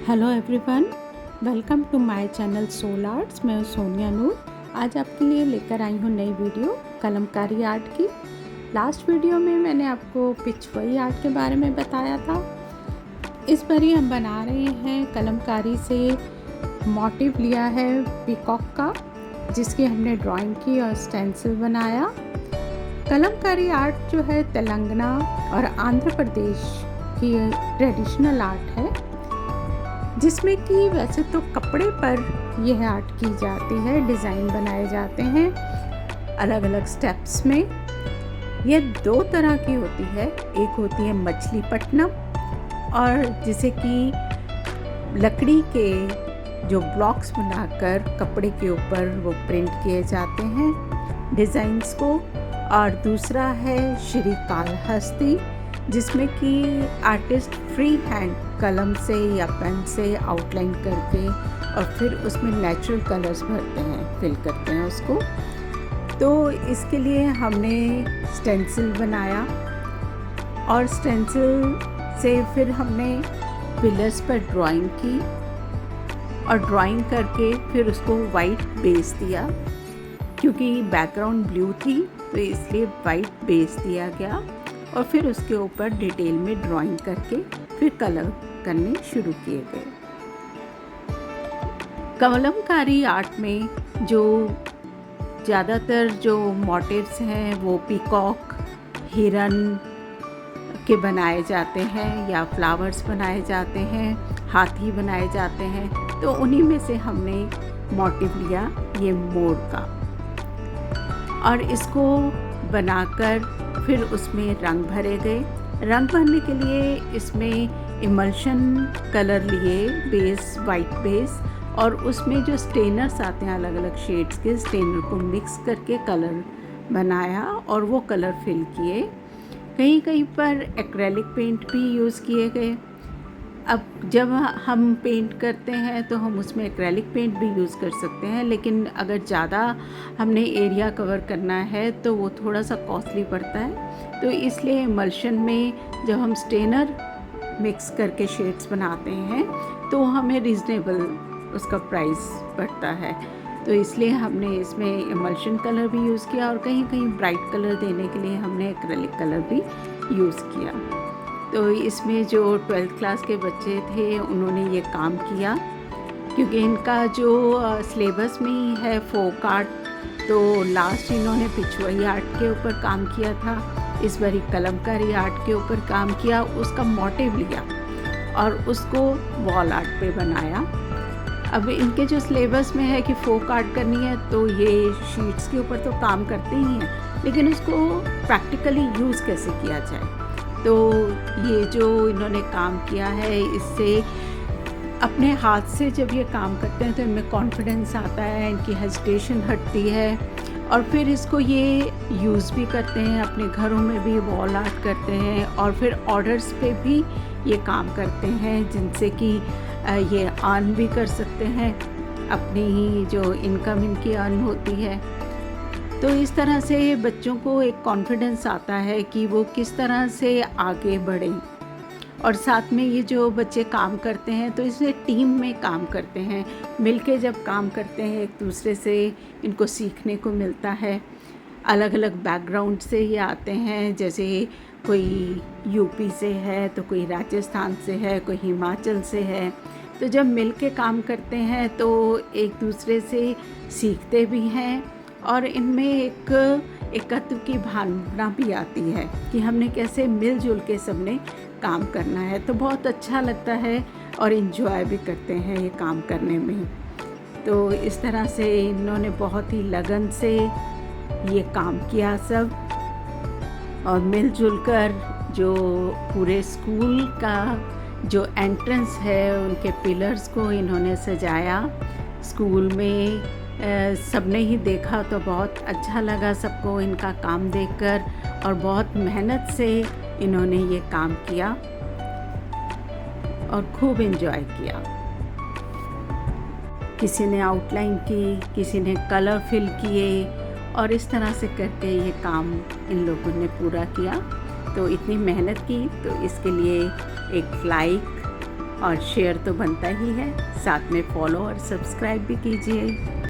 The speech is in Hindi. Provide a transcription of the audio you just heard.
Hello everyone, welcome to my channel soul arts. मैं हूं सोनिया नूर। आज आपके लिए लेकर आई हूं नई वीडियो कलमकारी आर्ट की। लास्ट वीडियो में मैंने आपको पिछवाई आर्ट के बारे में बताया था। इस बार हम बना रहे हैं कलमकारी से मोटिव लिया है पीकॉक का, जिसकी हमने ड्राइंग की और स्टेंसिल बनाया। कलमकारी आर्ट जो है तेलंगाना और आंध्र प्रदेश की ट्रेडिशनल आर्ट है, जिसमें कि वैसे तो कपड़े पर यह आर्ट की जाती है, डिज़ाइन बनाए जाते हैं अलग अलग स्टेप्स में। यह दो तरह की होती है, एक होती है मछलीपट्टनम, और जिसे कि लकड़ी के जो ब्लॉक्स बनाकर कपड़े के ऊपर वो प्रिंट किए जाते हैं डिज़ाइंस को, और दूसरा है श्रीकालहस्ती, जिसमें कि आर्टिस्ट फ्री हैंड कलम से या पेन से आउटलाइन करके और फिर उसमें नेचुरल कलर्स भरते हैं, फिल करते हैं उसको। तो इसके लिए हमने स्टेंसिल बनाया और स्टेंसिल से फिर हमने पिलर्स पर ड्राइंग की और ड्राइंग करके फिर उसको वाइट बेस दिया, क्योंकि बैकग्राउंड ब्लू थी तो इसलिए वाइट बेस दिया गया। और फिर उसके ऊपर डिटेल में ड्राइंग करके फिर कलर करने शुरू किए गए। कलमकारी आर्ट में जो ज़्यादातर जो मोटिव्स हैं वो पीकॉक, हिरन के बनाए जाते हैं या फ्लावर्स बनाए जाते हैं, हाथी बनाए जाते हैं। तो उन्हीं में से हमने मोटिव लिया ये मोर का, और इसको बनाकर फिर उसमें रंग भरे गए। रंग भरने के लिए इसमें इमल्शन कलर लिए, बेस वाइट बेस, और उसमें जो स्टेनर्स आते हैं अलग अलग शेड्स के, स्टेनर को मिक्स करके कलर बनाया और वो कलर फिल किए। कहीं कहीं पर एक्रेलिक पेंट भी यूज़ किए गए। अब जब हम पेंट करते हैं तो हम उसमें एक्रेलिक पेंट भी यूज़ कर सकते हैं, लेकिन अगर ज़्यादा हमने एरिया कवर करना है तो वो थोड़ा सा कॉस्टली पड़ता है। तो इसलिए इमल्शन में जब हम स्टेनर मिक्स करके शेड्स बनाते हैं तो हमें रीज़नेबल उसका प्राइस पड़ता है। तो इसलिए हमने इसमें इमल्शन कलर भी यूज़ किया, और कहीं कहीं ब्राइट कलर देने के लिए हमने एक्रेलिक कलर भी यूज़ किया। तो इसमें जो 12th क्लास के बच्चे थे उन्होंने ये काम किया, क्योंकि इनका जो सिलेबस में ही है फोक आर्ट, तो लास्ट इन्होंने पिछवाई आर्ट के ऊपर काम किया था, इस बारी कलमकारी आर्ट के ऊपर काम किया। उसका मोटिव लिया और उसको वॉल आर्ट पे बनाया। अब इनके जो सिलेबस में है कि फोक आर्ट करनी है तो ये शीट्स के ऊपर तो काम करते ही हैं, लेकिन उसको प्रैक्टिकली यूज़ कैसे किया जाए। तो ये जो इन्होंने काम किया है, इससे अपने हाथ से जब ये काम करते हैं तो इनमें कॉन्फिडेंस आता है, इनकी हेजिटेशन हटती है, और फिर इसको ये यूज़ भी करते हैं, अपने घरों में भी वॉल आर्ट करते हैं, और फिर ऑर्डर्स पे भी ये काम करते हैं, जिनसे कि ये अर्न भी कर सकते हैं, अपनी ही जो इनकम इनकी अर्न होती है। तो इस तरह से बच्चों को एक कॉन्फिडेंस आता है कि वो किस तरह से आगे बढ़ें। और साथ में ये जो बच्चे काम करते हैं तो इसमें टीम में काम करते हैं, मिलके जब काम करते हैं एक दूसरे से इनको सीखने को मिलता है। अलग अलग बैकग्राउंड से ये आते हैं, जैसे कोई यूपी से है तो कोई राजस्थान से है, कोई हिमाचल से है। तो जब मिलके काम करते हैं तो एक दूसरे से सीखते भी हैं, और इनमें एक एकत्व की भावना भी आती है कि हमने कैसे मिलजुल के सबने काम करना है। तो बहुत अच्छा लगता है और इन्जॉय भी करते हैं ये काम करने में। तो इस तरह से इन्होंने बहुत ही लगन से ये काम किया सब, और मिलजुल कर जो पूरे स्कूल का जो एंट्रेंस है उनके पिलर्स को इन्होंने सजाया। स्कूल में सबने ही देखा तो बहुत अच्छा लगा सबको इनका काम देखकर, और बहुत मेहनत से इन्होंने ये काम किया और खूब एंजॉय किया। किसी ने आउटलाइन की, किसी ने कलर फिल किए, और इस तरह से करके ये काम इन लोगों ने पूरा किया। तो इतनी मेहनत की तो इसके लिए एक फ्लाइक और शेयर तो बनता ही है, साथ में फॉलो और सब्सक्राइब भी कीजिए।